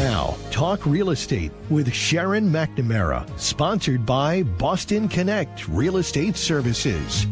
Now, Talk Real Estate with Sharon McNamara, sponsored by Boston Connect Real Estate Services.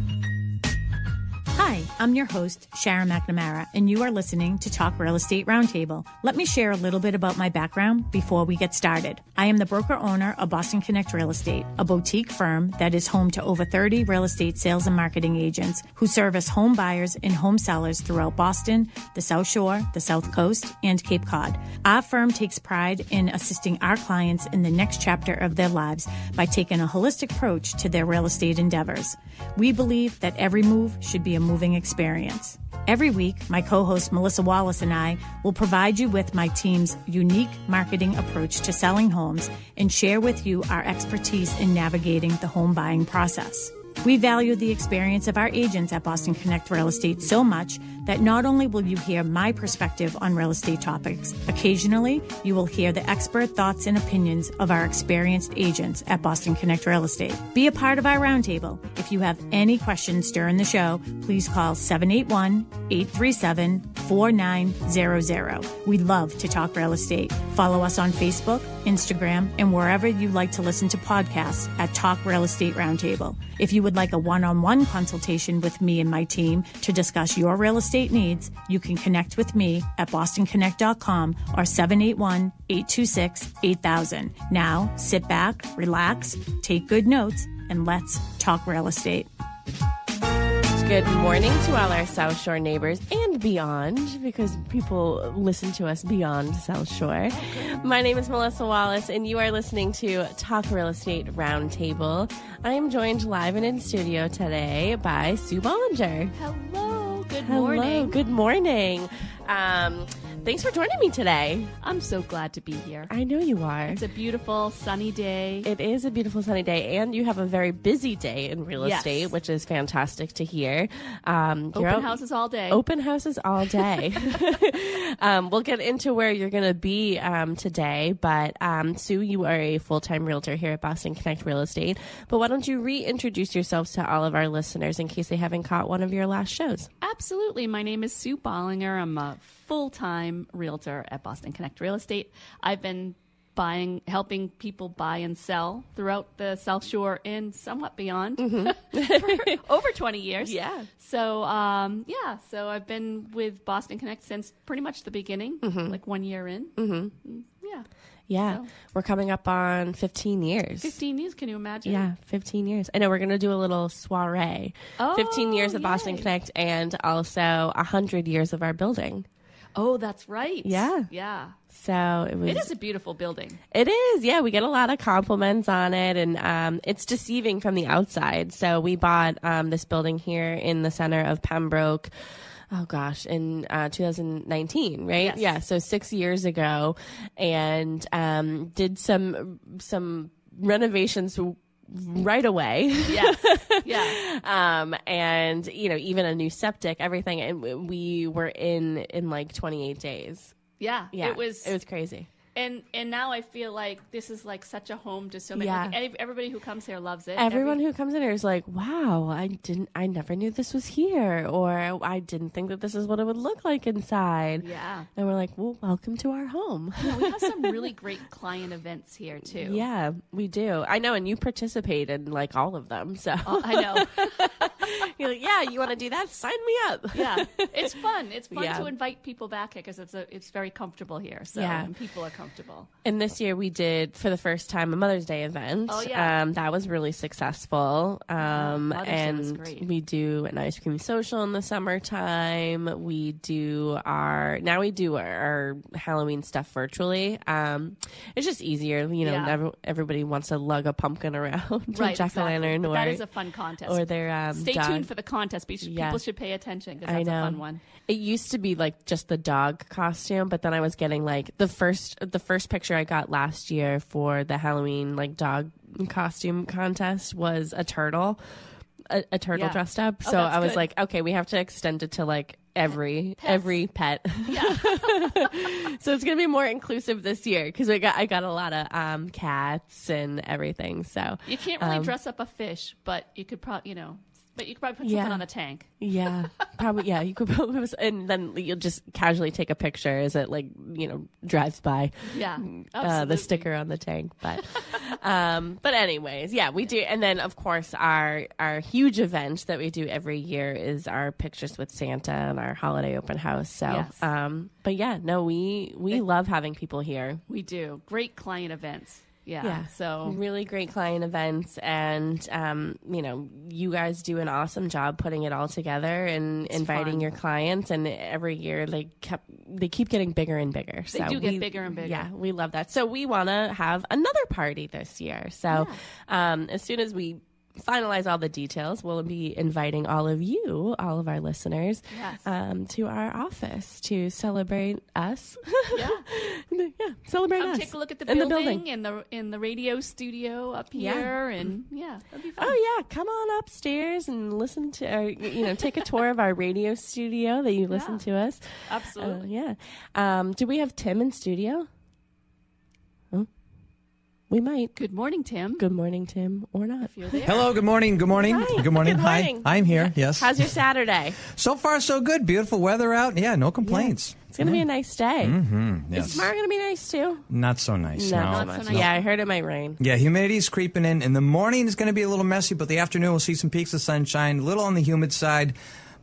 Hi, I'm your host, Sharon McNamara, and you are listening to Talk Real Estate Roundtable. Let me share a little bit about my background before we get started. I am the broker-owner of Boston Connect Real Estate, a boutique firm that is home to over 30 real estate sales and marketing agents who service home buyers and home sellers throughout Boston, the South Shore, the South Coast, and Cape Cod. Our firm takes pride in assisting our clients in the next chapter of their lives by taking a holistic approach to their real estate endeavors. We believe that every move should be a moving experience. Every week, my co-host Melissa Wallace and I will provide you with my team's unique marketing approach to selling homes and share with you our expertise in navigating the home buying process. We value the experience of our agents at Boston Connect Real Estate so much that not only will you hear my perspective on real estate topics, occasionally you will hear the expert thoughts and opinions of our experienced agents at Boston Connect Real Estate. Be a part of our roundtable. If you have any questions during the show, please call 781-837-4900. We love to talk real estate. Follow us on Facebook, Instagram, and wherever you like to listen to podcasts at Talk Real Estate Roundtable. If you would like a one-on-one consultation with me and my team to discuss your real estate needs, you can connect with me at bostonconnect.com or 781-826-8000. Now, sit back, relax, take good notes, and let's talk real estate. Good morning to all our South Shore neighbors and beyond, because people listen to us beyond South Shore. My name is Melissa Wallace, and you are listening to Talk Real Estate Roundtable. I am joined live and in studio today by Sue Bollinger. Hello. Good morning. Good morning. Thanks for joining me today. I'm so glad to be here. I know you are. It's a beautiful sunny day. It is a beautiful sunny day, and you have a very busy day in real estate, which is fantastic to hear. Open houses all day. Open houses all day. We'll get into where you're going to be today, but Sue, you are a full-time realtor here at Boston Connect Real Estate, but why don't you reintroduce yourselves to all of our listeners in case they haven't caught one of your last shows? Absolutely. My name is Sue Bollinger. I'm a full-time realtor at Boston Connect Real Estate. I've been helping people buy and sell throughout the South Shore and somewhat beyond for over 20 years. Yeah. So, so I've been with Boston Connect since pretty much the beginning, like 1 year in. Mm-hmm. Yeah. So. We're coming up on 15 years. 15 years, can you imagine? Yeah, 15 years. I know we're going to do a little soiree. 15 years of Boston Connect and also 100 years of our building. Oh, that's right. Yeah. Yeah. So it is a beautiful building. It is. Yeah. We get a lot of compliments on it, and it's deceiving from the outside. So we bought this building here in the center of Pembroke. Oh gosh, in 2019, right? Yes. Yeah. So 6 years ago, and did some renovations right away. Yes. Yeah. And even a new septic, everything, and we were in like 28 days. Yeah. It was crazy. And now I feel like this is like such a home to so many. Yeah. Like everybody who comes here loves it. Everyone who comes in here is like, wow, I never knew this was here, or I didn't think that this is what it would look like inside. Yeah. And we're like, well, welcome to our home. Yeah, we have some really great client events here too. Yeah, we do. I know, and you participate in like all of them. So I know. You're like, yeah, you want to do that? Sign me up. Yeah, it's fun. It's fun to invite people back here because it's very comfortable here. So and people are comfortable. And this year we did, for the first time, a Mother's Day event. Oh, yeah. That was really successful. Mother's Day was and great. We do an ice cream social in the summertime. We do our Halloween stuff virtually. It's just easier. Everybody wants to lug a pumpkin around, right, jack-o'-lantern. Exactly. That is a fun contest. Or their Stay tuned for the contest. People should pay attention because that's a fun one. It used to be like just the dog costume, but then I was getting like the first picture I got last year for the Halloween like dog costume contest was a turtle dressed up. So I was like, okay, we have to extend it to like every pet. Yeah. So it's gonna be more inclusive this year because I got a lot of cats and everything. So you can't really dress up a fish, but you could probably But you could probably put something on the tank. Yeah, probably. Yeah, you could probably, and then you'll just casually take a picture as it drives by. Yeah, the sticker on the tank. But anyways, yeah, we do. And then of course our huge event that we do every year is our Pictures with Santa and our holiday open house. So, yes. But yeah, no, we love having people here. We do great client events. Yeah. So really great client events, and you guys do an awesome job putting it all together and inviting your clients. And every year they keep getting bigger and bigger. They do get bigger and bigger. Yeah, we love that. So we want to have another party this year. So as soon as we finalize all the details, we'll be inviting all of our listeners, to our office to celebrate us. Celebrate us. Take a look at the building in the radio studio up here, and that'd be fun. Oh yeah, come on upstairs and listen to, or take a tour of our radio studio that you listen to us. Absolutely. Do we have Tim in studio? We might. Good morning, Tim. Good morning, Tim, or not. If you're there. Hello, good morning. Good morning. Hi. Good morning. Good Hi. morning. I'm here. Yes. How's your Saturday? So far, so good. Beautiful weather out. Yeah, no complaints. It's going to be a nice day. Mm-hmm. Yes. Is tomorrow going to be nice too? Not so nice. Not so much. nice. Yeah, I heard it might rain. Yeah, humidity's creeping in. In the morning, it's going to be a little messy, but the afternoon, we'll see some peaks of sunshine, a little on the humid side.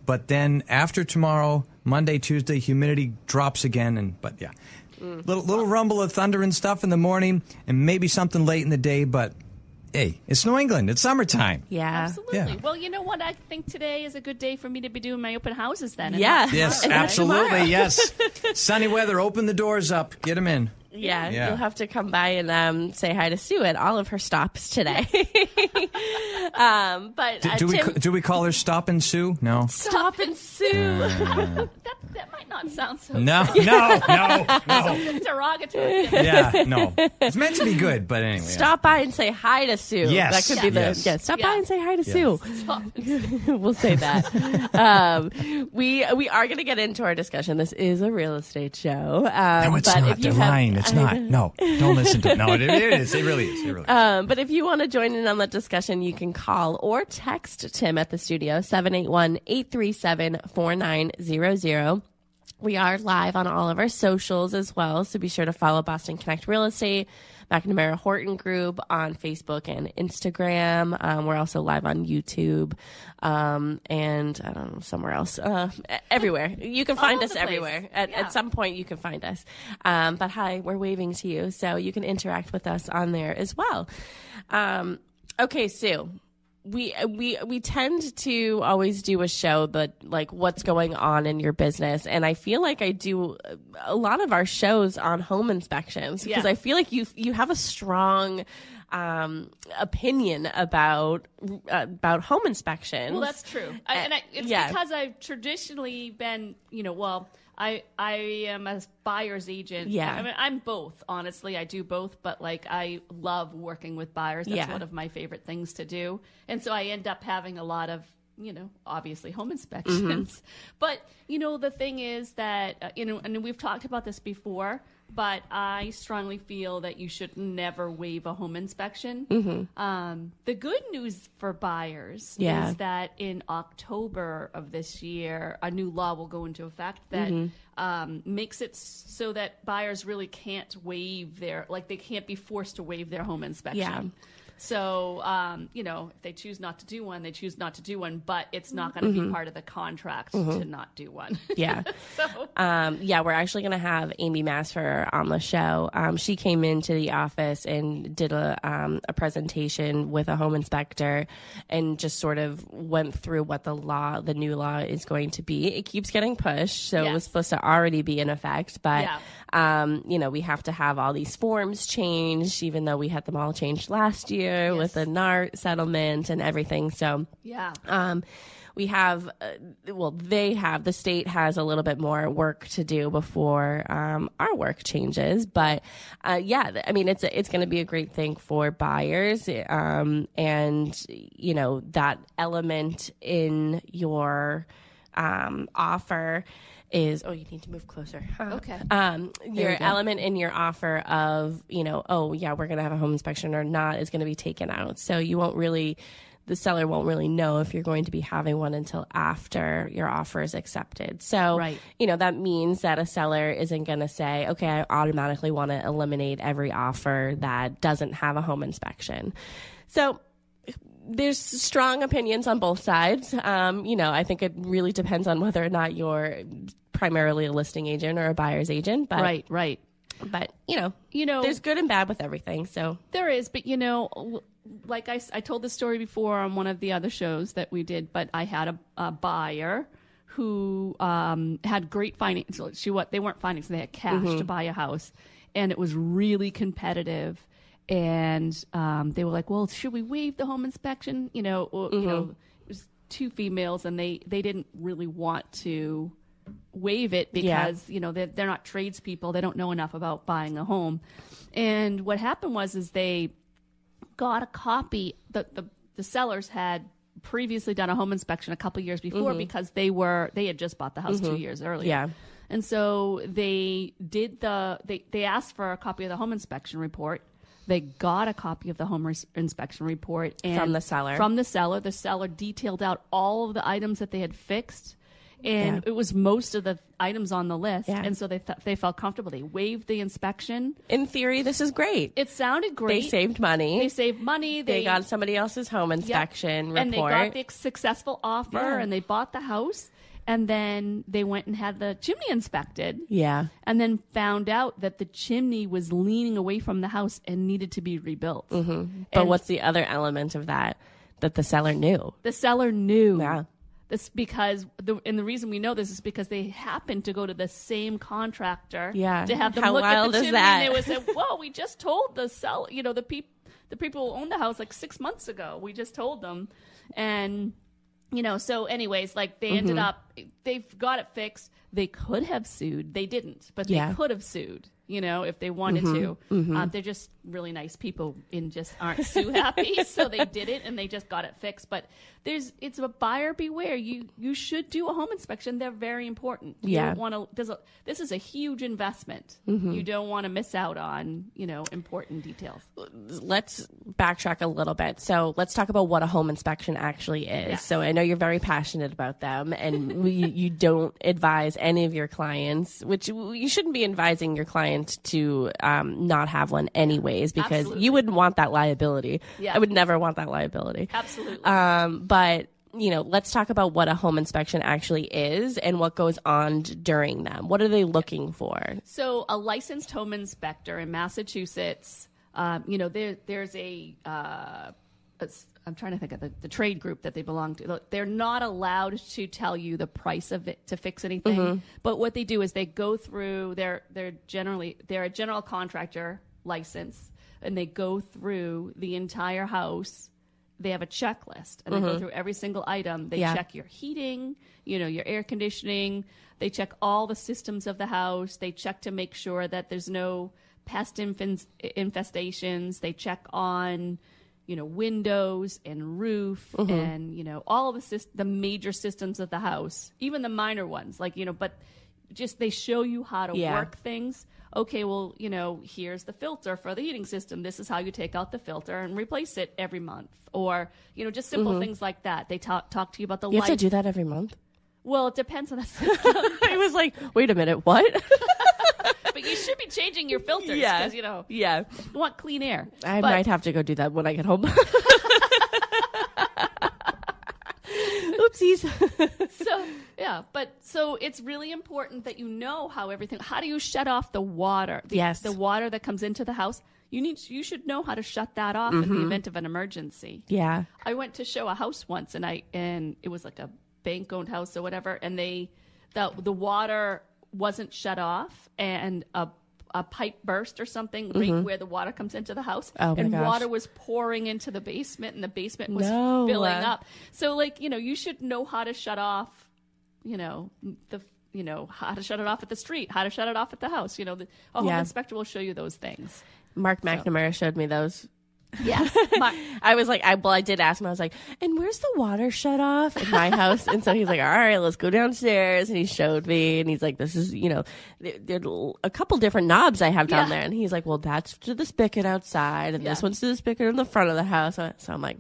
But then after tomorrow, Monday, Tuesday, humidity drops again. But yeah, little rumble of thunder and stuff in the morning, and maybe something late in the day, but hey, it's New England. It's summertime. Yeah. Absolutely. Yeah. Well, you know what? I think today is a good day for me to be doing my open houses then. Yeah. Yes, And that's absolutely. tomorrow. Yes. Sunny weather. Open the doors up. Get them in. Yeah, Yeah. you'll have to come by and say hi to Sue at all of her stops today. But Tim, Do we call her Stop and Sue? No. Stop and Sue. That might not sound so No. derogatory. Yeah, no. It's meant to be good, but anyway. Stop by and say hi to Sue. Yes. That could be the Yes. Stop by and say hi to Sue. Stop. We'll say that. We are going to get into our discussion. This is a real estate show. No, it's but not. if you They're have, lying. It's not. No, don't listen to it. No, it is. It really is. It really is. But if you want to join in on that discussion, you can call or text Tim at the studio, 781-837-4900. We are live on all of our socials as well, so be sure to follow Boston Connect Real Estate, McNamara Horton Group on Facebook and Instagram. We're also live on YouTube and I don't know, somewhere else. Everywhere. You can find us everywhere. At some point, you can find us. But hi, we're waving to you, so you can interact with us on there as well. Okay, Sue. We tend to always do a show that like what's going on in your business, and I feel like I do a lot of our shows on home inspections because I feel like you have a strong opinion about home inspections. Well, that's true. It's because I've traditionally been, I am a buyer's agent. Yeah. I mean, I'm both, honestly. I do both, but like I love working with buyers. That's one of my favorite things to do. And so I end up having a lot of, obviously home inspections. Mm-hmm. But, the thing is that, and we've talked about this before, but I strongly feel that you should never waive a home inspection. Mm-hmm. The good news for buyers is that in October of this year, a new law will go into effect that makes it so that buyers really can't waive they can't be forced to waive their home inspection. Yeah. So, if they choose not to do one, they choose not to do one, but it's not going to be part of the contract to not do one. Yeah. We're actually going to have Amy Masfer on the show. She came into the office and did a presentation with a home inspector and just sort of went through what the new law is going to be. It keeps getting pushed, so it was supposed to already be in effect, but we have to have all these forms changed, even though we had them all changed last year with the NAR settlement and everything. So we have, the state has a little bit more work to do before our work changes. But it's going to be a great thing for buyers. And, that element in your offer is, you need to move closer. Okay. Your element in your offer of, we're going to have a home inspection or not is going to be taken out. So you won't really, the seller won't really know if you're going to be having one until after your offer is accepted. So, Right. that means that a seller isn't going to say, okay, I automatically want to eliminate every offer that doesn't have a home inspection. So there's strong opinions on both sides. I think it really depends on whether or not you're primarily a listing agent or a buyer's agent. But, Right. But, there's good and bad with everything. So There is, but like I told this story before on one of the other shows that we did, but I had a buyer who had great finance. They weren't financing; they had cash to buy a house, and it was really competitive. And they were like, "Well, should we waive the home inspection?" It was two females, and they didn't really want to waive it because they're not tradespeople. They don't know enough about buying a home. And what happened was they got a copy. The sellers had previously done a home inspection a couple years before because they had just bought the house 2 years earlier. Yeah. And so they did they asked for a copy of the home inspection report. They got a copy of the home inspection report From the seller. The seller detailed out all of the items that they had fixed. And it was most of the items on the list. Yeah. And so they felt comfortable. They waived the inspection. in theory, this is great. It sounded great. They saved money. They got somebody else's home inspection report. And they got the successful offer Yeah. and they bought the house. And then they went and had the chimney inspected. Yeah. And then found out that the chimney was leaning away from the house and needed to be rebuilt. But what's the other element of that the seller knew? The seller knew. Yeah. This because the reason we know this is because they happened to go to the same contractor Yeah. to have them How look at wild the is chimney, that? and they would say, "Whoa, we just told the seller, the people who owned the house like 6 months ago. We just told them," and so anyways, like they ended up, they've got it fixed. They could have sued. They didn't, but they could have sued. If they wanted to. They're just really nice people and just aren't sue happy. So they did it and they just got it fixed. But it's a buyer beware. You should do a home inspection. They're very important. You don't want to, this is a huge investment. You don't want to miss out on, important details. Let's backtrack a little bit. So let's talk about what a home inspection actually is. Yeah. So I know you're very passionate about them, and you don't advise any of your clients, which you shouldn't be advising your clients to not have one anyways, because Absolutely. you wouldn't want that liability. Yeah. I would never want that liability. Absolutely. But let's talk about what a home inspection actually is and what goes on during them. What are they looking for? So a licensed home inspector in Massachusetts, there's I'm trying to think of the trade group that they belong to. They're not allowed to tell you the price of it to fix anything. But what they do is they go through, they're a general contractor license, and they go through the entire house. They have a checklist, and they go through every single item. They check your heating, your air conditioning. They check all the systems of the house. They check to make sure that there's no pest infestations. They check on windows and roof and, all of the major systems of the house, even the minor ones, but just they show you how to work things. Okay, well, here's the filter for the heating system. This is how you take out the filter and replace it every month. Or, just simple things like that. They talk to you about the You lights. have to do that every month? Well, it depends on the system. I was like, wait a minute, what? But you should be changing your filters because, you want clean air. I But- might have to go do that when I get home. Oopsies. So it's really important that you know how do you shut off the water? Yes. The water that comes into the house. You should know how to shut that off in the event of an emergency. Yeah. I went to show a house once and it was like a bank owned house or whatever, and the water wasn't shut off, and a pipe burst or something right where the water comes into the house. Oh my and gosh. water was pouring into the basement, and the basement was No. filling up. So you should know how to shut off, how to shut it off at the street, how to shut it off at the house. A home inspector will show you those things. Mark McNamara showed me those. Yes. I did ask him, I was like, and where's the water shut off in my house? And so he's like, all right, let's go downstairs. And he showed me, and he's like, this is, there are a couple different knobs I have down there. And he's like, well, that's to the spigot outside, and this one's to the spigot in the front of the house. So I'm like,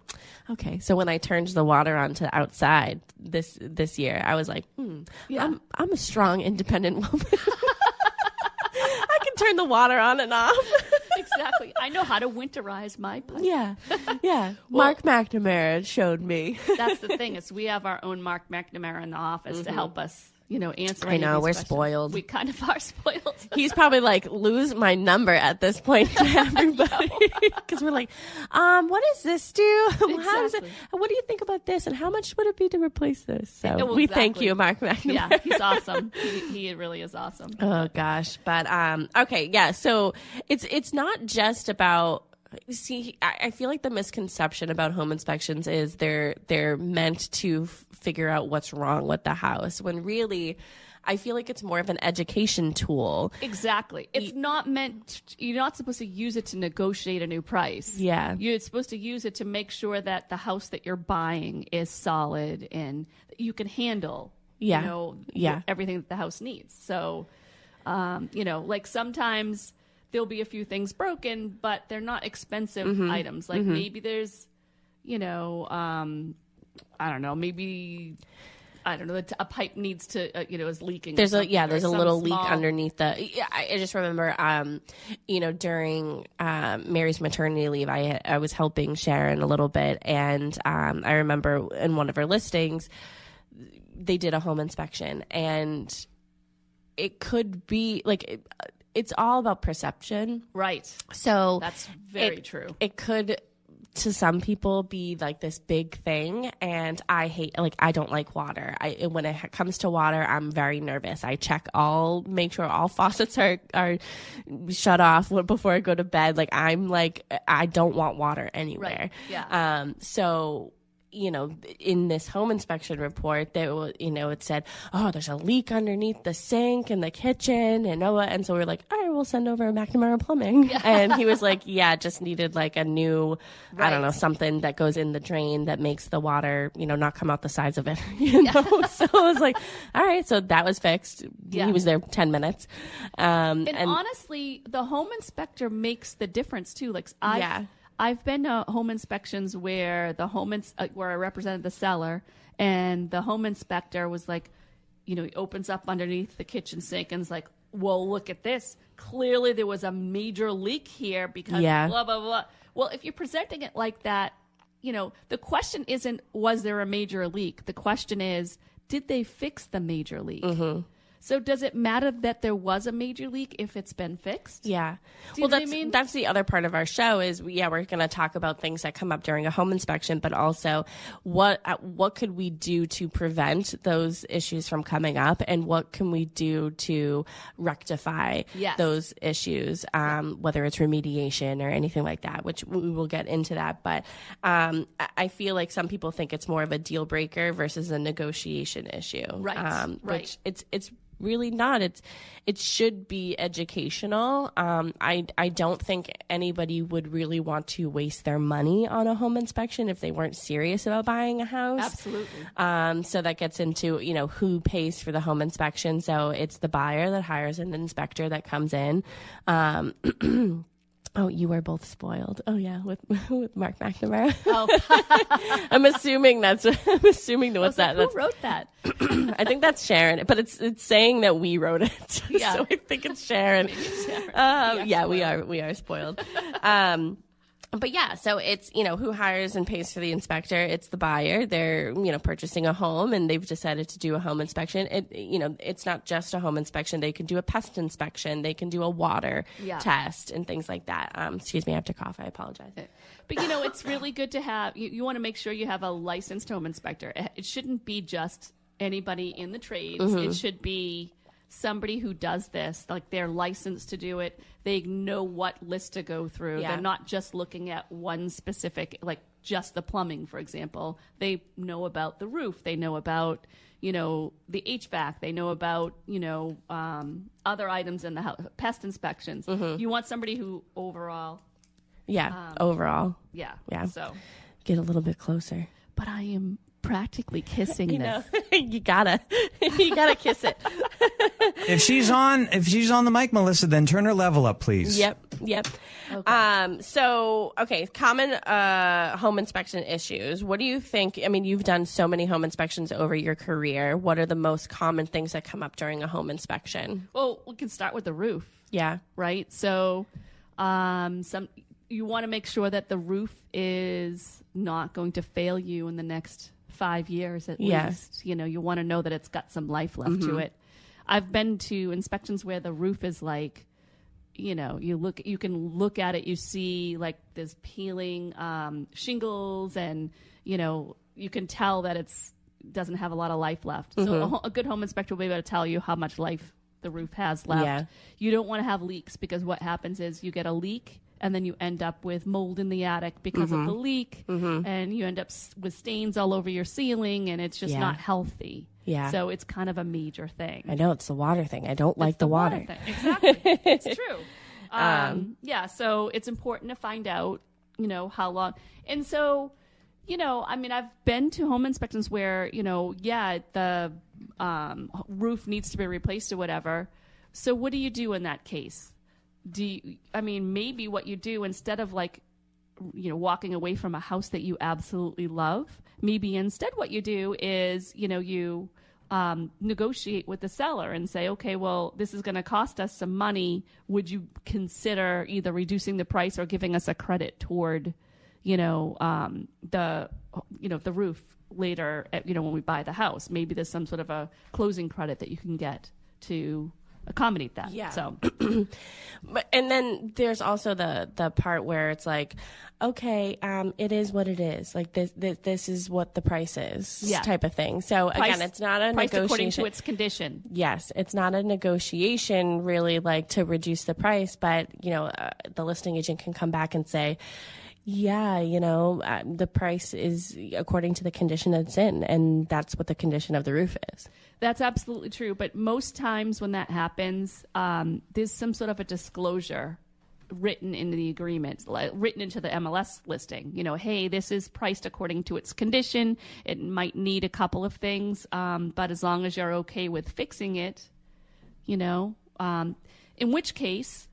okay. So when I turned the water on to outside this year, I was like, I'm a strong, independent woman. I can turn the water on and off. Exactly. I know how to winterize my pipe. Yeah. Well, Mark McNamara showed me. That's the thing, is we have our own Mark McNamara in the office to help us, answer any I know, of these we're questions. spoiled. We kind of are spoiled. He's probably like, lose my number at this point to everybody. Because we're like, what does this do? How does it, what do you think about this? And how much would it be to replace this? So we thank you, Mark McNamara. Yeah, he's awesome. He really is awesome. Oh, gosh. But, okay, yeah. So it's not just about... See, I feel like the misconception about home inspections is they're meant to figure out what's wrong with the house, when really I feel like it's more of an education tool. Exactly. It's not meant, you're not supposed to use it to negotiate a new price. Yeah. You're supposed to use it to make sure that the house that you're buying is solid and you can handle, everything that the house needs. So, like sometimes there'll be a few things broken, but they're not expensive items. Like maybe there's, a pipe needs to, is leaking. There's a little leak small... underneath the. Yeah, I just remember, during Mary's maternity leave, I was helping Sharon a little bit, and I remember in one of her listings, they did a home inspection, and it could be like. It's all about perception. Right. So that's very true. It could, to some people, be like this big thing. And I don't like water. When it comes to water, I'm very nervous. I make sure all faucets are shut off before I go to bed. Like, I don't want water anywhere. Right. Yeah. So, in this home inspection report, it said, oh, there's a leak underneath the sink in the kitchen, and so we're like, all right, we'll send over McNamara Plumbing. Yeah. And he was like, yeah, just needed like a new, I don't know, something that goes in the drain that makes the water, not come out the sides of it. So I was like, all right, so that was fixed. Yeah. He was there 10 minutes. And honestly, the home inspector makes the difference too. Like, I've been to home inspections where where I represented the seller, and the home inspector was like, he opens up underneath the kitchen sink and is like, well, look at this. Clearly there was a major leak here because blah, blah, blah. Well, if you're presenting it like that, the question isn't, was there a major leak? The question is, did they fix the major leak? Mm-hmm. So does it matter that there was a major leak if it's been fixed? Yeah. Well, that's the other part of our show is, we're going to talk about things that come up during a home inspection, but also what could we do to prevent those issues from coming up, and what can we do to rectify those issues, whether it's remediation or anything like that, which we will get into that. But I feel like some people think it's more of a deal breaker versus a negotiation issue. Right. Which it's really not. It should be educational. I don't think anybody would really want to waste their money on a home inspection if they weren't serious about buying a house. Absolutely. So that gets into, who pays for the home inspection. So it's the buyer that hires an inspector that comes in. Oh, you were both spoiled. Oh yeah, with Mark McNamara. Oh, I'm assuming what's that. Who wrote that? I think that's Sharon, but it's saying that we wrote it. Yeah. So I think it's Sharon. Maybe it's Sharon. We are spoiled. But yeah, so it's, who hires and pays for the inspector? It's the buyer. They're, purchasing a home, and they've decided to do a home inspection. It's not just a home inspection. They can do a pest inspection. They can do a water test and things like that. Excuse me, I have to cough. I apologize. But, it's really good to have, you want to make sure you have a licensed home inspector. It shouldn't be just anybody in the trades. Mm-hmm. It should be somebody who does this, like they're licensed to do it. They know what list to go through. Yeah. They're not just looking at one specific, like just the plumbing, for example. They know about the roof. They know about, the HVAC. They know about, other items in the house, pest inspections. Mm-hmm. You want somebody who overall Yeah. Overall. Yeah. Yeah. So, Get a little bit closer. but I am practically kissing this. You gotta kiss it. If she's on the mic, Melissa, then turn her level up, please. Yep. Okay. Common home inspection issues. What do you think? I mean, you've done so many home inspections over your career. What are the most common things that come up during a home inspection? Well, we can start with the roof. Yeah. Right? So you want to make sure that the roof is not going to fail you in the next 5 years at least. You want to know that it's got some life left to it. I've been to inspections where the roof is like, you can look at it, you see like there's peeling shingles, and you can tell that it's doesn't have a lot of life left. So a good home inspector will be able to tell you how much life the roof has left. Yeah. You don't want to have leaks, because what happens is you get a leak and then you end up with mold in the attic because of the leak, and you end up with stains all over your ceiling, and it's just not healthy. Yeah. So it's kind of a major thing. I know, it's the water thing. I don't like It's the water. thing. Exactly. It's true. So it's important to find out, how long. And so, I've been to home inspections where, the roof needs to be replaced or whatever. So what do you do in that case? Maybe what you do, instead of walking away from a house that you absolutely love, maybe instead what you do is, you negotiate with the seller and say, okay, well, this is going to cost us some money. Would you consider either reducing the price or giving us a credit toward, the roof later, when we buy the house? Maybe there's some sort of a closing credit that you can get to accommodate that. Yeah. So, and then there's also the part where it's like, okay, it is what it is. Like this is what the price is, type of thing. So again, it's not a price negotiation according to its condition. Yes, it's not a negotiation really, like to reduce the price, but the listing agent can come back and say, the price is according to the condition it's in, and that's what the condition of the roof is. That's absolutely true. But most times when that happens, there's some sort of a disclosure written into the agreement, written into the MLS listing. Hey, this is priced according to its condition. It might need a couple of things, but as long as you're okay with fixing it, in which case,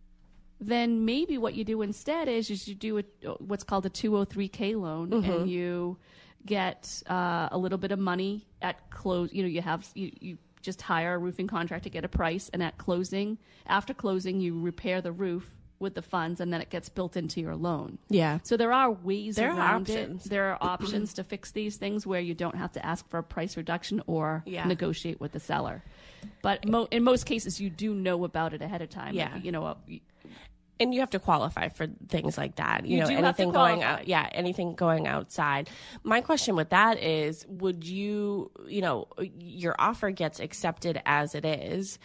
then maybe what you do instead is you do what's called a 203K loan, and you get a little bit of money at close. You just hire a roofing contractor to get a price, and after closing, you repair the roof with the funds, and then it gets built into your loan. Yeah. So there are ways around options. it. There are options to fix these things where you don't have to ask for a price reduction or negotiate with the seller. But in most cases, you do know about it ahead of time. Yeah. And you have to qualify for things like that. You do anything have to going qualify. out. Anything going outside. My question with that is, would you, your offer gets accepted as it is,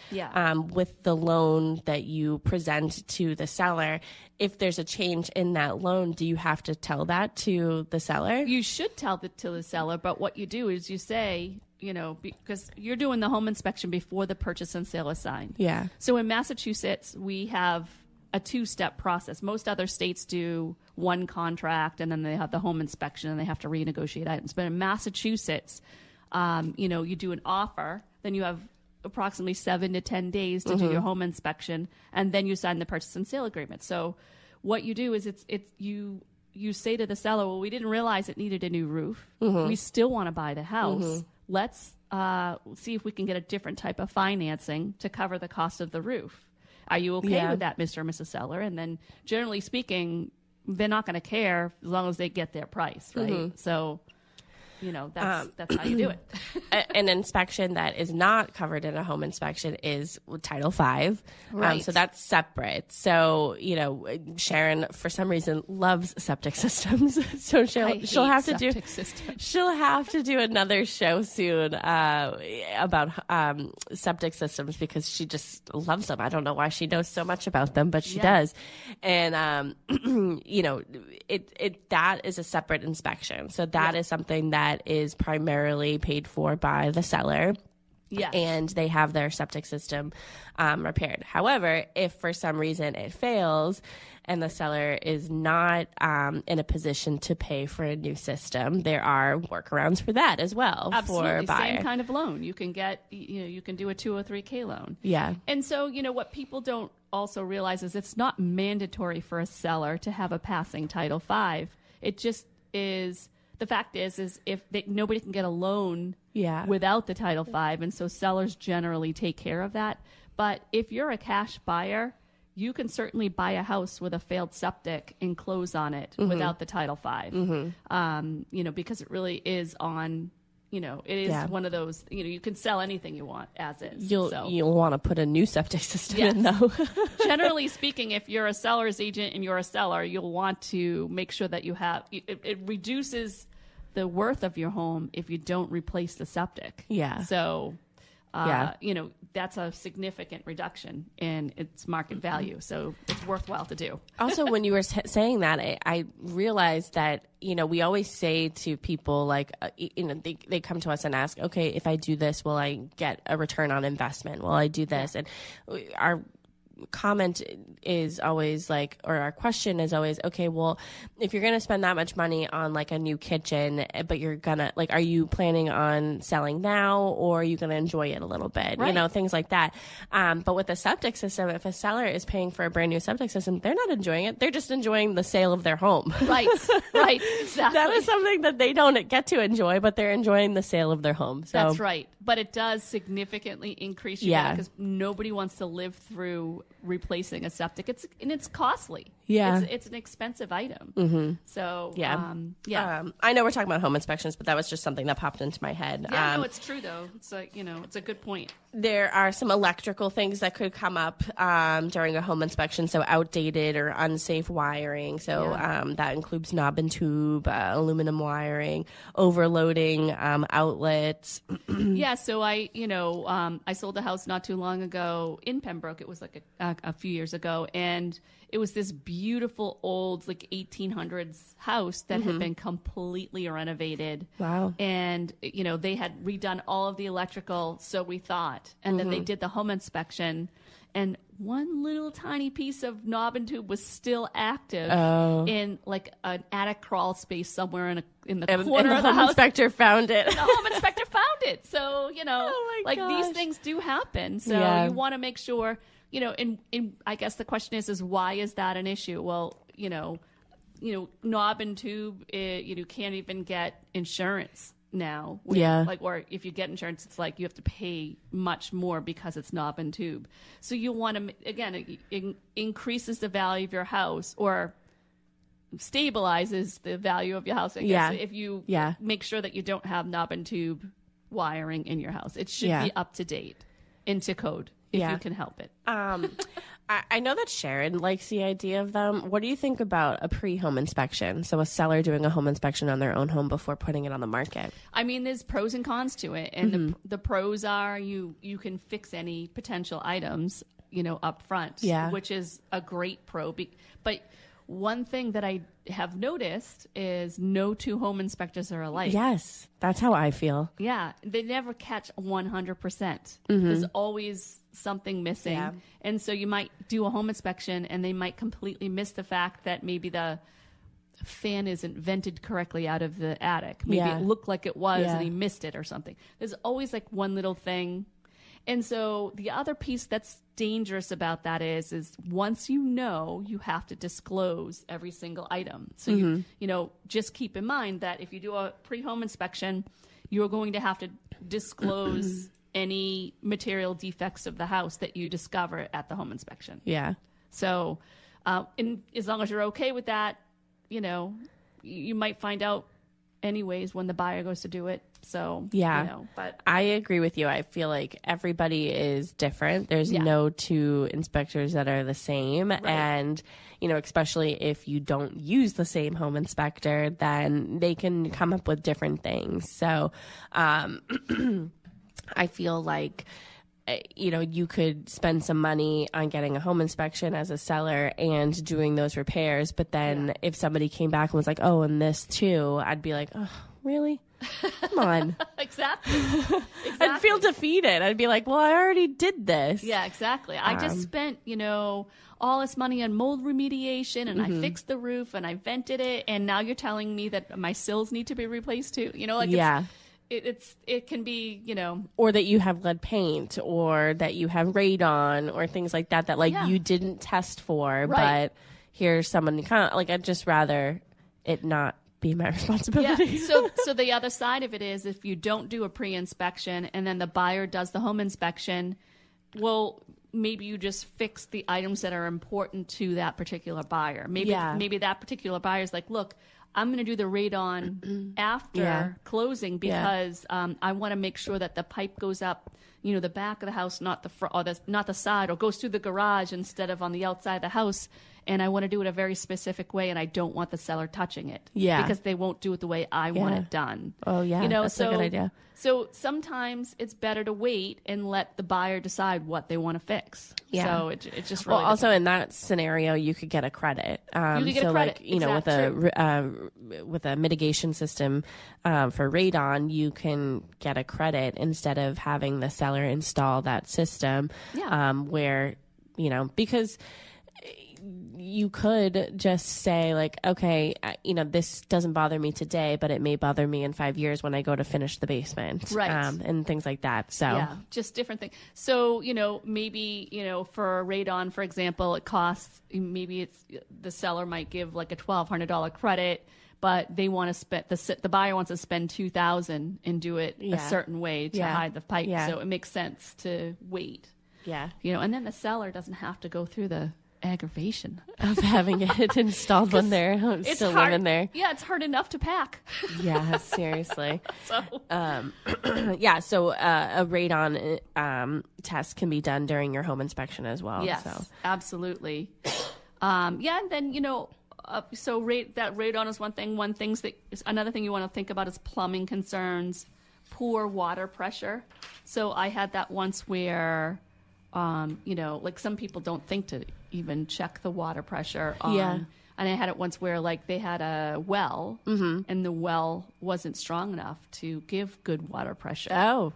with the loan that you present to the seller. If there's a change in that loan, do you have to tell that to the seller? You should tell it to the seller, but what you do is you say, because you're doing the home inspection before the purchase and sale is signed. Yeah. So in Massachusetts, we have a 2-step process. Most other states do one contract, and then they have the home inspection, and they have to renegotiate items. But in Massachusetts, you do an offer, then you have approximately 7 to 10 days to do your home inspection, and then you sign the purchase and sale agreement. So what you do is you say to the seller, well, we didn't realize it needed a new roof. We still want to buy the house. Let's see if we can get a different type of financing to cover the cost of the roof. Are you okay with that, Mr. or Mrs. Seller? And then, generally speaking, they're not going to care as long as they get their price, right? So, that's how you do it. An inspection that is not covered in a home inspection is Title V. Right. So that's separate. So, Sharon, for some reason, loves septic systems. So she'll have to do another show soon about septic systems, because she just loves them. I don't know why she knows so much about them, but she does. And that is a separate inspection. So that is something that is primarily paid for by the seller. Yes. and they have their septic system repaired. However, if for some reason it fails and the seller is not in a position to pay for a new system, there are workarounds for that as well. Absolutely. For buyer. Same kind of loan. You can get, you can do a 2 or 3K loan. Yeah. And so, what people don't also realize is it's not mandatory for a seller to have a passing Title V. It just is. The fact is if nobody can get a loan without the Title V, and so sellers generally take care of that. But if you're a cash buyer, you can certainly buy a house with a failed septic and close on it without the Title V. Because it really is on. It is one of those. You can sell anything you want as is. You'll want to put a new septic system in, though. Generally speaking, if you're a seller's agent and you're a seller, you'll want to make sure that you have. It reduces the worth of your home if you don't replace the septic. Yeah. So, that's a significant reduction in its market value. So it's worthwhile to do. Also, when you were saying that, I realized that, we always say to people like, they come to us and ask, okay, if I do this, will I get a return on investment? Will I do this? And our comment is always like, or our question is always, okay, well, if you're going to spend that much money on like a new kitchen, but you're gonna are you planning on selling now, or are you going to enjoy it a little bit? Right. Things like that. But with a septic system, if a seller is paying for a brand new septic system, they're not enjoying it. They're just enjoying the sale of their home. Right. Exactly. That is something that they don't get to enjoy, but they're enjoying the sale of their home. So. That's right. But it does significantly increase your value because nobody wants to live through replacing a septic. It's costly. Yeah, it's an expensive item. Mm-hmm. So I know we're talking about home inspections, but that was just something that popped into my head. Yeah, no, it's true though. It's like it's a good point. There are some electrical things that could come up during a home inspection. So outdated or unsafe wiring. So that includes knob and tube, aluminum wiring, overloading outlets. Yeah. So I sold a house not too long ago in Pembroke. It was like a few years ago, and it was this beautiful old 1800s house that had been completely renovated. Wow. And they had redone all of the electrical, so we thought. And then they did the home inspection, and one little tiny piece of knob and tube was still active in an attic crawl space somewhere in the corner of the house. Home inspector found it. And the home inspector found it. So, these things do happen. So you want to make sure, and I guess the question is why is that an issue? Well, knob and tube, you can't even get insurance now. Or if you get insurance, it's like you have to pay much more because it's knob and tube. So you want to, again, it increases the value of your house or stabilizes the value of your house. I guess if you make sure that you don't have knob and tube wiring in your house. It should be up to date into code if you can help it. I know that Sharon likes the idea of them. What do you think about a pre-home inspection? So a seller doing a home inspection on their own home before putting it on the market. I mean, there's pros and cons to it. And the pros are you can fix any potential items, up front, which is a great pro. But one thing that I have noticed is no two home inspectors are alike. Yes, that's how I feel. Yeah, they never catch 100%. There's always something missing. Yeah. And so you might do a home inspection and they might completely miss the fact that maybe the fan isn't vented correctly out of the attic. Maybe it looked like it was and he missed it or something. There's always one little thing. And so the other piece that's dangerous about that is once you have to disclose every single item. So you just keep in mind that if you do a pre-home inspection, you're going to have to disclose any material defects of the house that you discover at the home inspection. Yeah. So as long as you're okay with that, you might find out anyways when the buyer goes to do it. So, but I agree with you. I feel like everybody is different. There's no two inspectors that are the same. Right. And, especially if you don't use the same home inspector, then they can come up with different things. So, I feel like, you could spend some money on getting a home inspection as a seller and doing those repairs. But then if somebody came back and was like, oh, and this too, I'd be like, oh, really? Come on. Exactly. I'd feel defeated. I'd be like, well, I already did this. Yeah, exactly. I just spent, all this money on mold remediation, and I fixed the roof, and I vented it, and now you're telling me that my sills need to be replaced too. It can be, Or that you have lead paint, or that you have radon, or things like that you didn't test for, right. but here's someone kind of I'd just rather it not be my responsibility. Yeah. So the other side of it is, if you don't do a pre-inspection and then the buyer does the home inspection, well, maybe you just fix the items that are important to that particular buyer. Maybe that particular buyer is like, look, I'm going to do the radon after closing because I want to make sure that the pipe goes up, the back of the house, not the front, or not the side, or goes through the garage instead of on the outside of the house. And I want to do it a very specific way, and I don't want the seller touching it. Yeah. Because they won't do it the way I want it done. Oh, yeah. That's a good idea. So sometimes it's better to wait and let the buyer decide what they want to fix. Yeah. So it's just really also in that scenario, you could get a credit. You could get a credit. With a mitigation system for radon, you can get a credit instead of having the seller install that system. Yeah. Where, because you could just say okay, this doesn't bother me today, but it may bother me in 5 years when I go to finish the basement, right? And things like that. So yeah, just different things. So maybe for radon, for example, it costs, maybe the seller might give like a $1,200 credit, but they want to spend the buyer wants to spend $2,000 and do it a certain way to hide the pipe. Yeah. So it makes sense to wait. Yeah, and then the seller doesn't have to go through the aggravation of having it installed when they're still living there. Yeah, it's hard enough to pack. Yeah, seriously. So a radon test can be done during your home inspection as well. Yes, so. Absolutely. And then that radon is one thing. Another thing you want to think about is plumbing concerns, poor water pressure. So I had that once where some people don't think to even check the water pressure. And I had it once where they had a well, and the well wasn't strong enough to give good water pressure. Oh.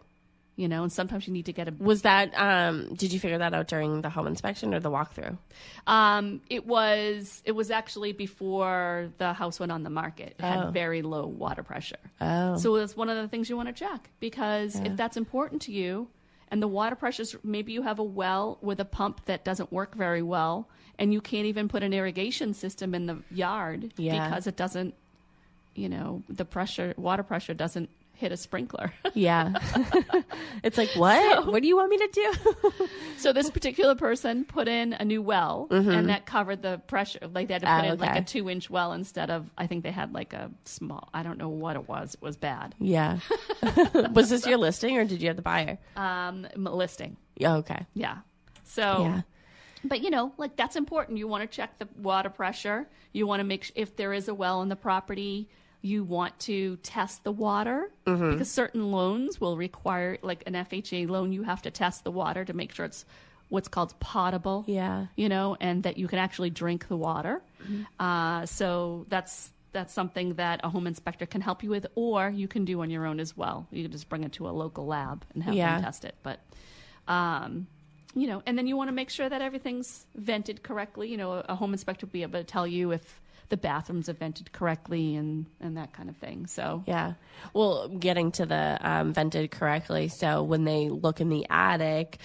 And sometimes you need to get Was that, did you figure that out during the home inspection or the walkthrough? It was actually before the house went on the market. It had very low water pressure. Oh. So that's one of the things you want to check, because if that's important to you, and the water pressures, maybe you have a well with a pump that doesn't work very well, and you can't even put an irrigation system in the yard because it doesn't, water pressure doesn't hit a sprinkler. Yeah. It's like, what? What do you want me to do? So this particular person put in a new well, and that covered the pressure. They had to put in a 2-inch well instead of, I think they had a small, I don't know what it was. It was bad. Yeah. Was this your listing, or did you have the buyer? Listing. Yeah. Okay. Yeah. So, but that's important. You want to check the water pressure. You want to make if there is a well in the property, you want to test the water, because certain loans will require, an FHA loan, you have to test the water to make sure it's what's called potable. Yeah. And that you can actually drink the water. So that's something that a home inspector can help you with, or you can do on your own as well. You can just bring it to a local lab and have them test it. But, and then you want to make sure that everything's vented correctly. A home inspector will be able to tell you if the bathrooms are vented correctly and that kind of thing. So yeah. Well, getting to the vented correctly. So when they look in the attic,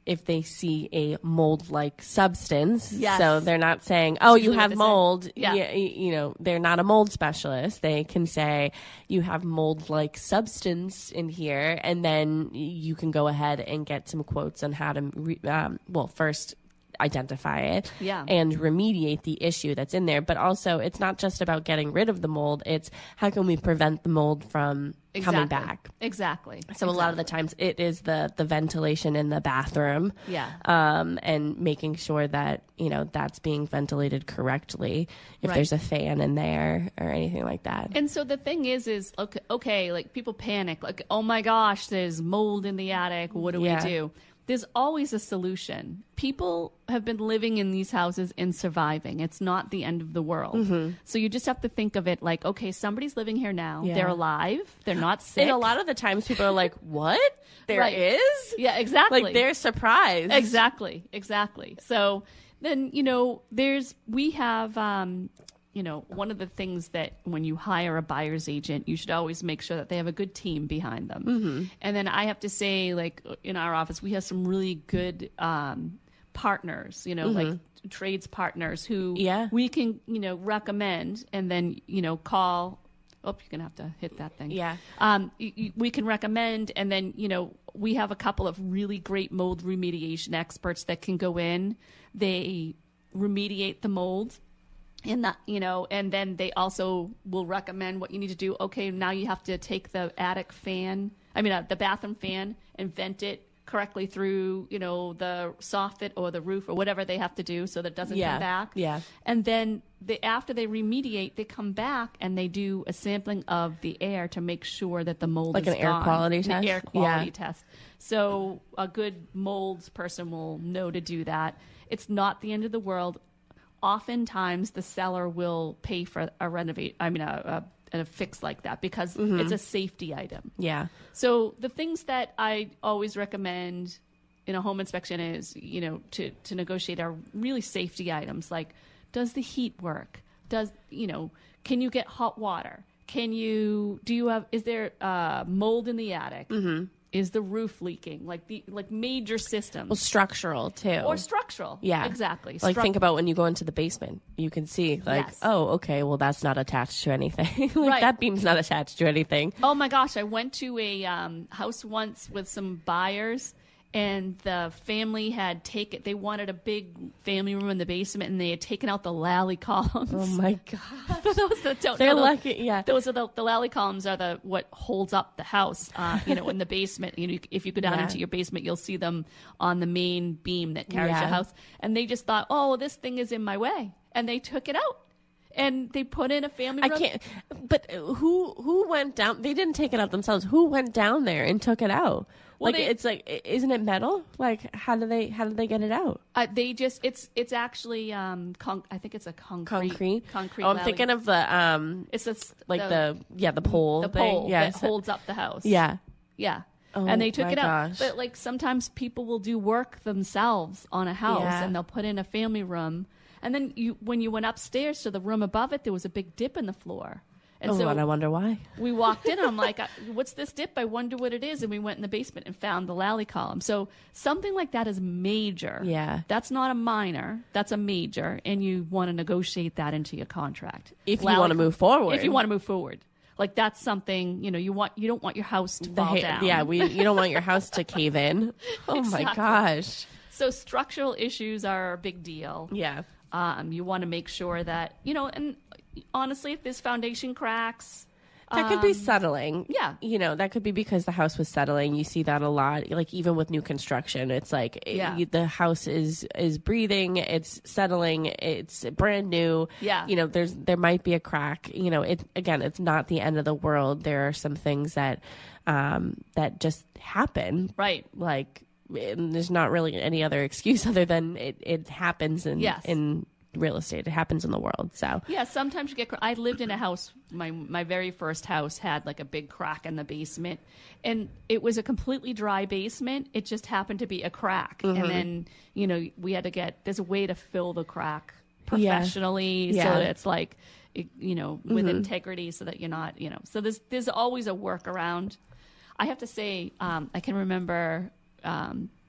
if they see a mold-like substance, so they're not saying, "Oh, you have mold." Yeah. They're not a mold specialist. They can say, "You have mold-like substance in here," and then you can go ahead and get some quotes on how to first identify it and remediate the issue that's in there. But also, it's not just about getting rid of the mold. It's how can we prevent the mold from coming back? Exactly. So a lot of the times it is the ventilation in the bathroom. Yeah. And making sure that, that's being ventilated correctly if there's a fan in there or anything like that. And so the thing is okay, people panic, oh my gosh, there's mold in the attic. What do we do? there's always a solution. People have been living in these houses and surviving. It's not the end of the world. So you just have to think of it like, okay, somebody's living here now. Yeah. They're alive. They're not sick. And a lot of the times people are like, what? There Right. is? Yeah, exactly. Like they're surprised. Exactly. So then, we have, one of the things that when you hire a buyer's agent, you should always make sure that they have a good team behind them. And then I have to say, like in our office, we have some really good partners, like trades partners who we can, recommend and then, call. Oh, you're going to have to hit that thing. Yeah. We can recommend, and then, we have a couple of really great mold remediation experts that can go in. They remediate the mold, and then they also will recommend what you need to do. Okay, now you have to take the the bathroom fan, and vent it correctly through, the soffit or the roof or whatever they have to do so that it doesn't come back. Yeah. And then after they remediate, they come back and they do a sampling of the air to make sure that the mold Like is an air gone. quality test? An air quality Yeah. test. So a good molds person will know to do that. It's not the end of the world. Oftentimes the seller will pay for a fix like that because it's a safety item. Yeah. So the things that I always recommend in a home inspection is, to negotiate are really safety items. Like, does the heat work? Can you get hot water? Is there mold in the attic? Is the roof leaking? Like major systems. Well, structural too. Or structural. Yeah. Exactly. Like think about when you go into the basement, you can see like, Yes. oh, okay, well that's not attached to anything. Right. That beam's not attached to anything. Oh my gosh, I went to a house once with some buyers, and the family they wanted a big family room in the basement, and they had taken out the lally columns. Oh my god. They're lucky, yeah. Those are the lally columns are what holds up the house, in the basement. If you go down into your basement, you'll see them on the main beam that carries your house. And they just thought, oh, this thing is in my way. And they took it out. And they put in a family room. I can't. But who went down? They didn't take it out themselves. Who went down there and took it out? Well, it's like, isn't it metal? Like, how do they get it out? It's actually I think it's a concrete. Oh, I'm lally. thinking of the It's just the pole. The thing. pole that holds up the house. Yeah. Yeah. Oh, and they took my it out. gosh. But like sometimes people will do work themselves on a house and they'll put in a family room. And then when you went upstairs to the room above it, there was a big dip in the floor. And and I wonder why. We walked in and I'm like, what's this dip? I wonder what it is. And we went in the basement and found the lally column. So something like that is major. Yeah. That's not a minor. That's a major. And you want to negotiate that into your contract. If you want to move forward. If you want to move forward. Like that's something, you don't want your house to fall down. Yeah, you don't want your house to cave in. Oh Exactly. my gosh. So structural issues are a big deal. Yeah. You want to make sure that, and honestly, if there's foundation cracks. That could be settling. Yeah. That could be because the house was settling. You see that a lot. Like even with new construction, it's like the house is breathing, it's settling, it's brand new. Yeah. There might be a crack. It's not the end of the world. There are some things that just happen. Right. Like there's not really any other excuse other than it happens in real estate. It happens in the world. So yeah, sometimes you get. I lived in a house. My very first house had like a big crack in the basement, and it was a completely dry basement. It just happened to be a crack, and then we had to get. There's a way to fill the crack professionally, so that it's like with integrity, so that you're not So there's always a workaround. I have to say, I can remember.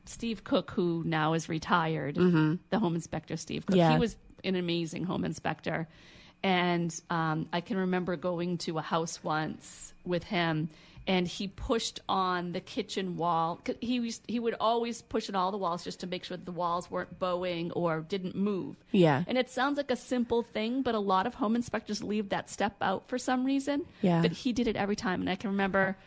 Steve Cook, who now is retired, the home inspector, Steve Cook. Yeah. He was an amazing home inspector. And I can remember going to a house once with him, and he pushed on the kitchen wall. He would always push on all the walls just to make sure that the walls weren't bowing or didn't move. Yeah. And it sounds like a simple thing, but a lot of home inspectors leave that step out for some reason. Yeah. But he did it every time. And I can remember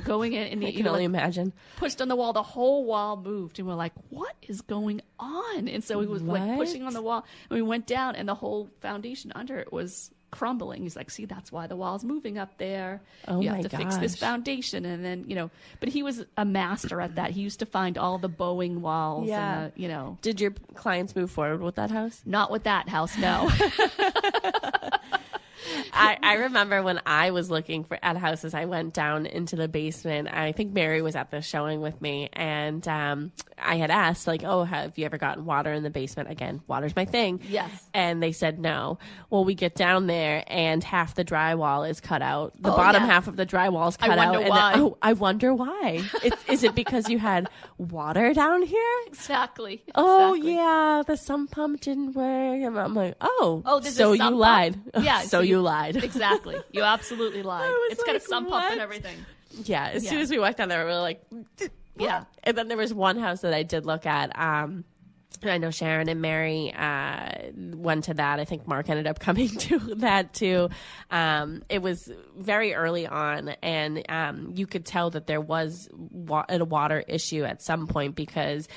going in and I can only imagine. Pushed on the wall, the whole wall moved, and we're like, what is going on? And so he was like pushing on the wall, and we went down, and the whole foundation under it was crumbling. He's like, see, that's why the wall's moving up there. Oh you my have to fix this gosh. foundation. And then, but he was a master at that. He used to find all the bowing walls. Yeah. And Did your clients move forward with that house? not with that house, no. I remember when I was looking at houses, I went down into the basement. I think Mary was at the showing with me, and I had asked, like, oh, have you ever gotten water in the basement? Again, water's my thing. Yes. And they said no. Well, we get down there, and half the drywall is cut out. The Oh, bottom yeah. half of the drywall is cut out. wonder and why. I wonder why. Is it because you had water down here? Exactly. Oh, Exactly. yeah, the sump pump didn't work. And I'm like, oh, there's so a you sump pump? lied. Yeah. So you lied. Exactly. You absolutely lied. was It's got a like, sump pump and what? everything. Yeah, as Yeah. soon as we walked down there, we were like, Yeah. And then there was one house that I did look at. I know Sharon and Mary went to that. I think Mark ended up coming to that too. It was very early on, and you could tell that there was a water issue at some point because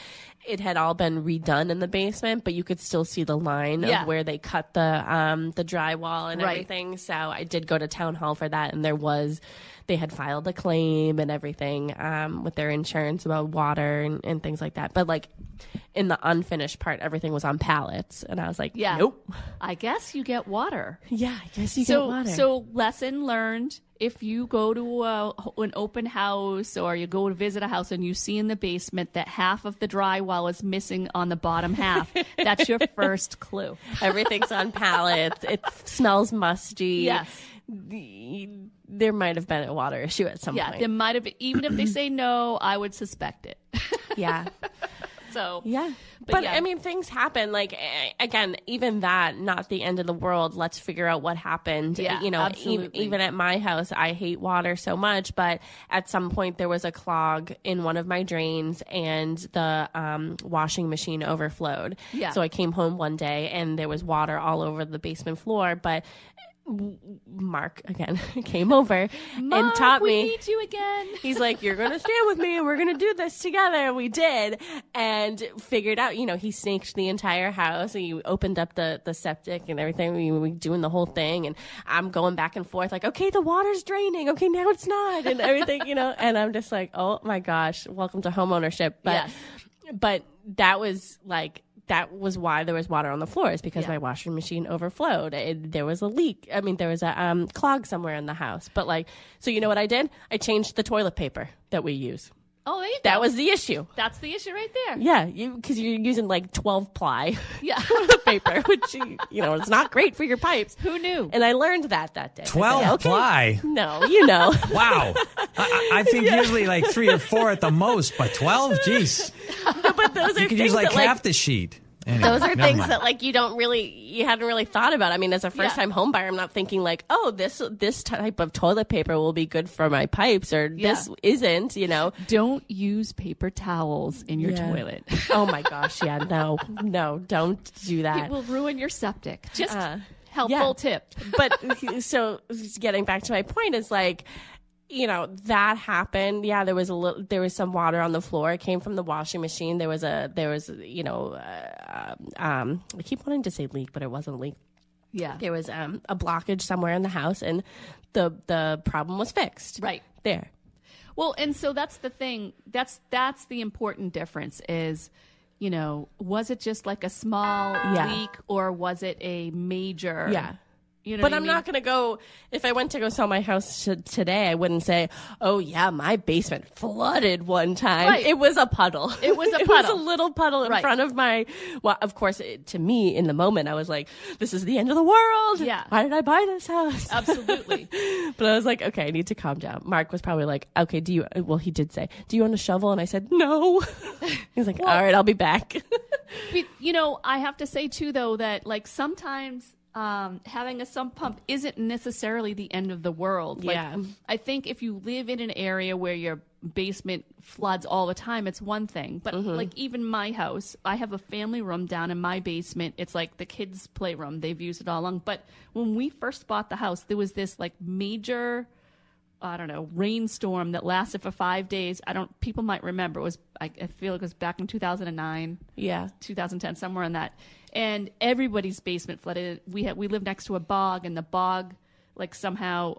it had all been redone in the basement, but you could still see the line Yeah. of where they cut the drywall and Right. everything. So I did go to town hall for that, and they had filed a claim and everything with their insurance about water and things like that. But like in the unfinished part, everything was on pallets, and I was like, Yeah. nope. I guess you get water. Yeah, I guess you get water. So lesson learned, if you go to an open house or you go to visit a house and you see in the basement that half of the drywall is missing on the bottom half, that's your first clue. Everything's on pallets. It smells musty. Yes. There might have been a water issue at some Yeah, point. there might have been, even if they say no, I would suspect it. Yeah. So, Yeah. But But yeah. I mean, things happen. Like, again, even that, not the end of the world. Let's figure out what happened. Yeah, absolutely. Even at my house, I hate water so much. But at some point, there was a clog in one of my drains, and the washing machine overflowed. Yeah. So I came home one day, and there was water all over the basement floor. But Mark, again, came over and Mark, taught we me. need you again. He's like, you're going to stand with me and we're going to do this together. And we did, and figured out, he snaked the entire house, and he opened up the septic and everything. We were doing the whole thing, and I'm going back and forth like, okay, the water's draining. Okay, now it's not, and everything, and I'm just like, oh my gosh, welcome to homeownership. But that was why there was water on the floors, because my washing machine overflowed. There was a leak. I mean, there was a clog somewhere in the house. But so you know what I did? I changed the toilet paper that we use. Oh, there you go. That was the issue. That's the issue right there. Yeah, because you're using 12 ply Yeah. toilet paper, which it's not great for your pipes. Who knew? And I learned that day. I 12 said, okay. ply. No, Wow. I think usually 3 or 4 at the most, but 12? Jeez. But those are You could things use that, half the sheet. Anyway, those are never things mind. that you hadn't really thought about. I mean, as a first time home buyer, I'm not thinking oh, this type of toilet paper will be good for my pipes, or this isn't, Don't use paper towels in your Yeah. toilet. Oh my gosh, yeah, no, don't do that. It will ruin your septic. Just helpful yeah. tip. But so getting back to my point is that happened. Yeah, there was some water on the floor. It came from the washing machine. There was I keep wanting to say leak, but it wasn't a leak. Yeah. There was a blockage somewhere in the house, and the problem was fixed. Right. There. Well, and so that's the thing. That's the important difference is, was it just like a small leak, or was it a major? Yeah. You know But what I I'm mean? not going to go, if I went to go sell my house today, I wouldn't say, oh yeah, my basement flooded one time. Right. It was a puddle. It was a It was a puddle. little puddle in Right. front of well, of course, to me, in the moment, I was like, this is the end of the world. Yeah. Why did I buy this house? Absolutely. But I was like, okay, I need to calm down. Mark was probably like, okay, he did say, do you own a shovel? And I said, no. He's like, all right, I'll be back. But, I have to say too, though, that sometimes having a sump pump isn't necessarily the end of the world. Yeah. I think if you live in an area where your basement floods all the time, it's one thing. But even my house, I have a family room down in my basement. It's like the kids' playroom. They've used it all along. But when we first bought the house, there was this major, I don't know, rainstorm that lasted for 5 days. People might remember. I feel like it was back in 2009. Yeah. 2010, somewhere in that. and everybody's basement flooded. We live next to a bog, and the bog, like, somehow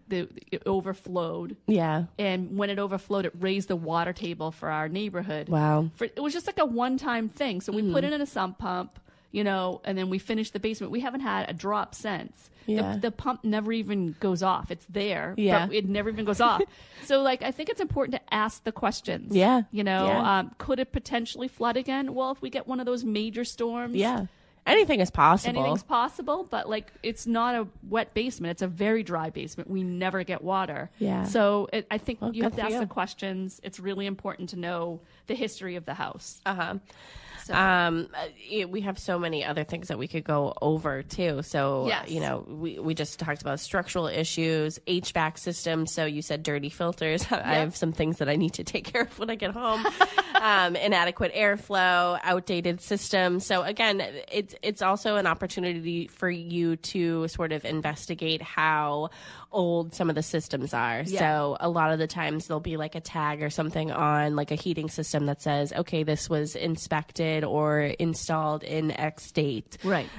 it overflowed. Yeah. And when it overflowed, it raised the water table for our neighborhood. Wow. It was just like a one-time thing. So we put in a sump pump, and then we finished the basement. We haven't had a drop since. Yeah. The pump never even goes off. It's there, Yeah. but it never even goes off. So, like, I think it's important to ask the questions. Yeah. Could it potentially flood again? Well, if we get one of those major storms. Yeah. Anything is possible. Anything's possible, but, like, it's not a wet basement. It's a very dry basement. We never get water. Yeah. So I think you have good to for ask you. the questions. It's really important to know the history of the house. We have so many other things that we could go over too. So, Yes. we just talked about structural issues, HVAC systems. So you said dirty filters. I have some things that I need to take care of when I get home. Inadequate airflow, outdated systems. So again, it's also an opportunity for you to sort of investigate how old some of the systems are. Yeah. So a lot of the times there'll be like a tag or something on like a heating system that says, okay, this was inspected or installed in X date. Right.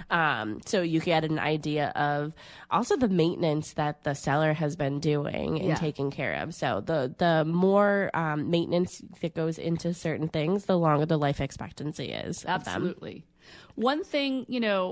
So you get an idea of also the maintenance that the seller has been doing and taking care of. So the more maintenance that goes into certain things, the longer the life expectancy is. Absolutely. One thing,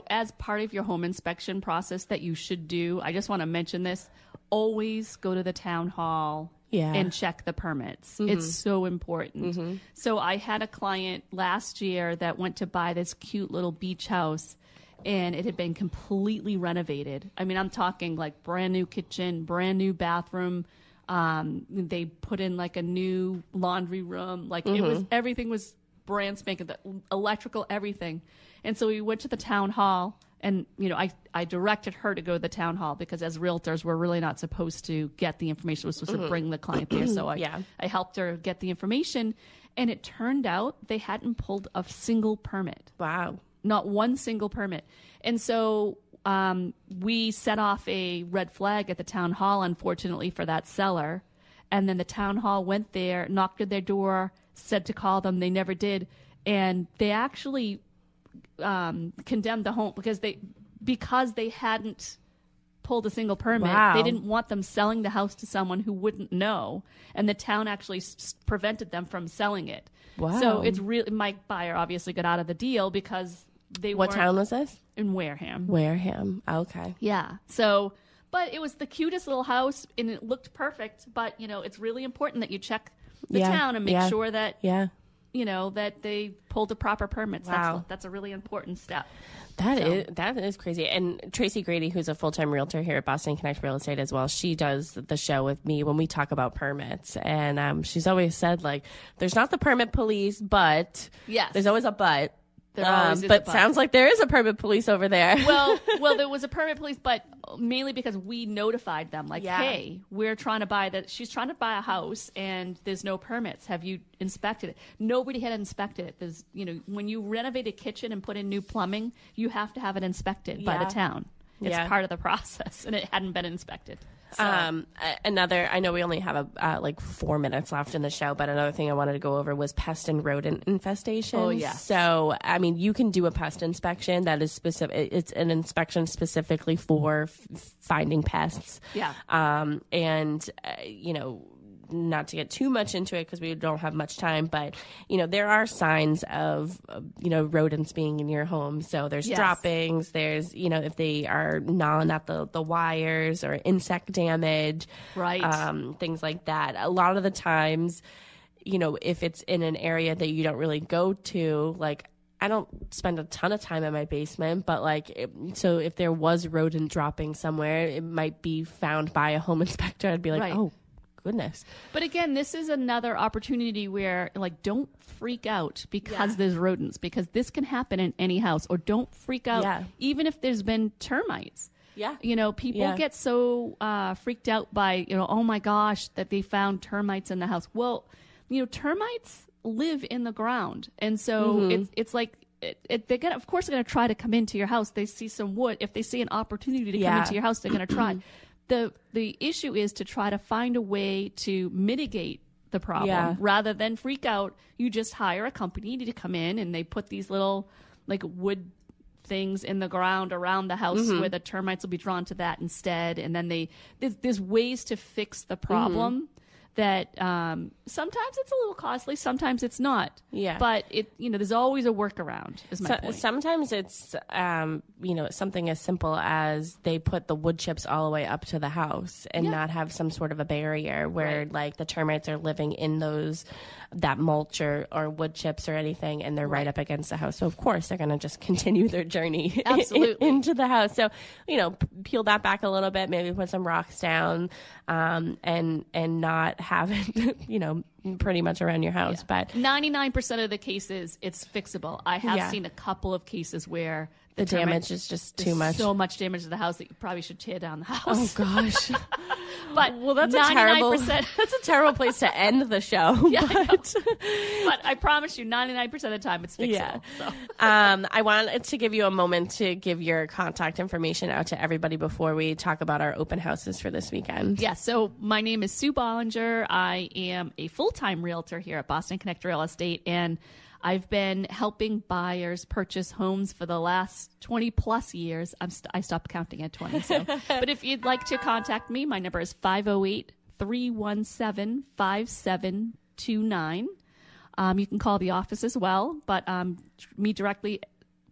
as part of your home inspection process that you should do, I just want to mention this, always go to the town hall and check the permits. It's so important. So I had a client last year that went to buy this cute little beach house, and it had been completely renovated. I mean, I'm talking like brand new kitchen, brand new bathroom. They put in like a new laundry room. Like everything was brand spanking, the electrical, everything. And so we went to the town hall, and I directed her to go to the town hall because as realtors, we're really not supposed to get the information. We're supposed to bring the client there. So I helped her get the information, and it turned out they hadn't pulled a single permit. Wow. Not one single permit. And so we set off a red flag at the town hall, unfortunately, for that seller. And then the town hall went there, knocked at their door, said to call them. They never did. And they actually condemned the home because they hadn't pulled a single permit. Wow. They didn't want them selling the house to someone who wouldn't know. And the town actually prevented them from selling it. Wow. So it's really, my buyer obviously got out of the deal because they What weren't town was this? in Wareham. Wareham. Okay. Yeah. So, but it was the cutest little house and it looked perfect. But, it's really important that you check the town and make sure that, that they pulled the proper permits. Wow. That's a really important step. That is crazy. And Tracy Grady, who's a full-time realtor here at Boston Connect Real Estate as well, she does the show with me when we talk about permits. And she's always said, like, there's not the permit police, but Yes. there's always a but. There always is a but but. sounds like there is a permit police over there. Well, there was a permit police, but mainly because we notified them, like, hey, we're trying to buy that. She's trying to buy a house, and there's no permits. Have you inspected it? Nobody had inspected it. There's, when you renovate a kitchen and put in new plumbing, you have to have it inspected by the town. It's part of the process, and it hadn't been inspected. So. I know we only have like 4 minutes left in the show, but another thing I wanted to go over was pest and rodent infestation. Oh, yes. So, I mean, you can do a pest inspection that is specific. It's an inspection specifically for finding pests. Yeah. Not to get too much into it because we don't have much time, but, there are signs of, rodents being in your home. So there's droppings, there's, if they are gnawing at the wires or insect damage, right? Things like that. A lot of the times, if it's in an area that you don't really go to, like, I don't spend a ton of time in my basement, but so if there was rodent dropping somewhere, it might be found by a home inspector. I'd be like, oh, goodness. But again, this is another opportunity where, don't freak out because there's rodents, because this can happen in any house. Or don't freak out even if there's been termites. Yeah. People get so freaked out by, oh my gosh, that they found termites in the house. Well, termites live in the ground. And so it's like, they're of course going to try to come into your house. They see some wood. If they see an opportunity to come into your house, they're going to try. The issue is to try to find a way to mitigate the problem rather than freak out. You just hire a company to come in and they put these little wood things in the ground around the house where the termites will be drawn to that instead. And then there's ways to fix the problem that sometimes it's a little costly, sometimes it's not. Yeah. But there's always a workaround, is my point. Sometimes it's, something as simple as they put the wood chips all the way up to the house and not have some sort of a barrier where like the termites are living in that mulch or wood chips or anything, and they're right up against the house. So of course they're going to just continue their journey into the house. So, peel that back a little bit, maybe put some rocks down, and not have it, pretty much around your house. But 99% of the cases, it's fixable. I have seen a couple of cases where the damage is just too much. So much damage to the house that you probably should tear down the house. Oh gosh. But that's 99%, a terrible place to end the show. Yeah, but I promise you, 99% of the time it's fixable. Yeah. So. I wanted to give you a moment to give your contact information out to everybody before we talk about our open houses for this weekend. Yeah, so my name is Sue Bollinger. I am a full-time realtor here at Boston Connect Real Estate, and I've been helping buyers purchase homes for the last 20 plus years. I stopped counting at 20. So, but if you'd like to contact me, my number is 508-317-5729. You can call the office as well, but me directly,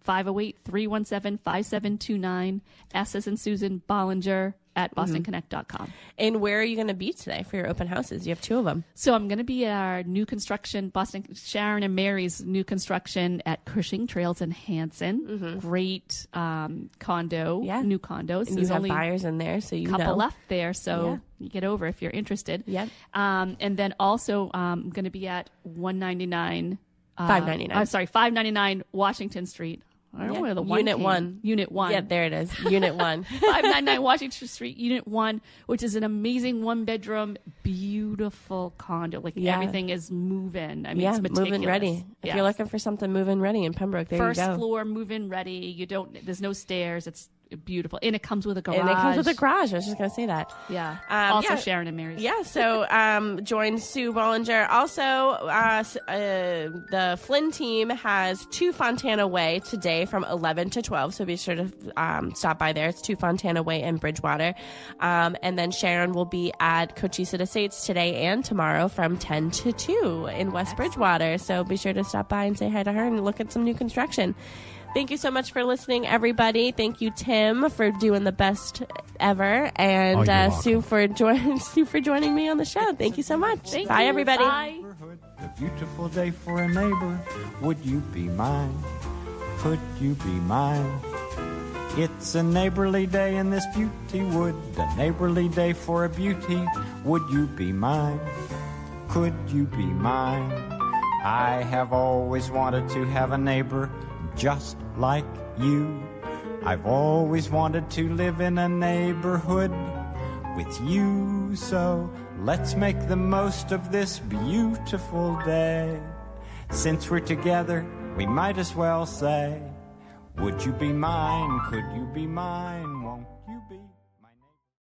508-317-5729. S as in Susan, Bollinger at bostonconnect.com. And where are you going to be today for your open houses? You have 2 of them. So I'm going to be at our new construction, Sharon and Mary's new construction at Cushing Trails in Hanson. Great condo, new condos. And There's you have only buyers in there, so a couple left there, so you get over if you're interested. Yep. And then also I'm going to be at 199. 599. 599 Washington Street. I don't know where the one Unit came. 1. Unit 1. Yeah, there it is. Unit 1. 599 Washington Street, Unit 1, which is an amazing 1-bedroom, beautiful condo. Like everything is move-in. I mean, it's meticulous. Move-in ready. If you're looking for something move-in ready in Pembroke, there you go. First floor move-in ready. There's no stairs. It's beautiful. And it comes with a garage. And it comes with a garage. I was just going to say that. Yeah. Also Sharon and Mary's. Yeah, so join Sue Bollinger. Also, the Flynn team has 2 Fontana Way today from 11 to 12, so be sure to stop by there. It's 2 Fontana Way in Bridgewater. And then Sharon will be at Cochise Estates today and tomorrow from 10 to 2 in West Bridgewater. So be sure to stop by and say hi to her and look at some new construction. Thank you so much for listening, everybody. Thank you, Tim, for doing the best ever, and Sue for joining me on the show. Thank you so much. Bye, everybody. Bye. A beautiful day for a neighbor. Would you be mine? Could you be mine? It's a neighborly day in this beauty wood. A neighborly day for a beauty. Would you be mine? Could you be mine? I have always wanted to have a neighbor just like you. I've always wanted to live in a neighborhood with you. So let's make the most of this beautiful day. Since we're together, we might as well say, would you be mine? Could you be mine?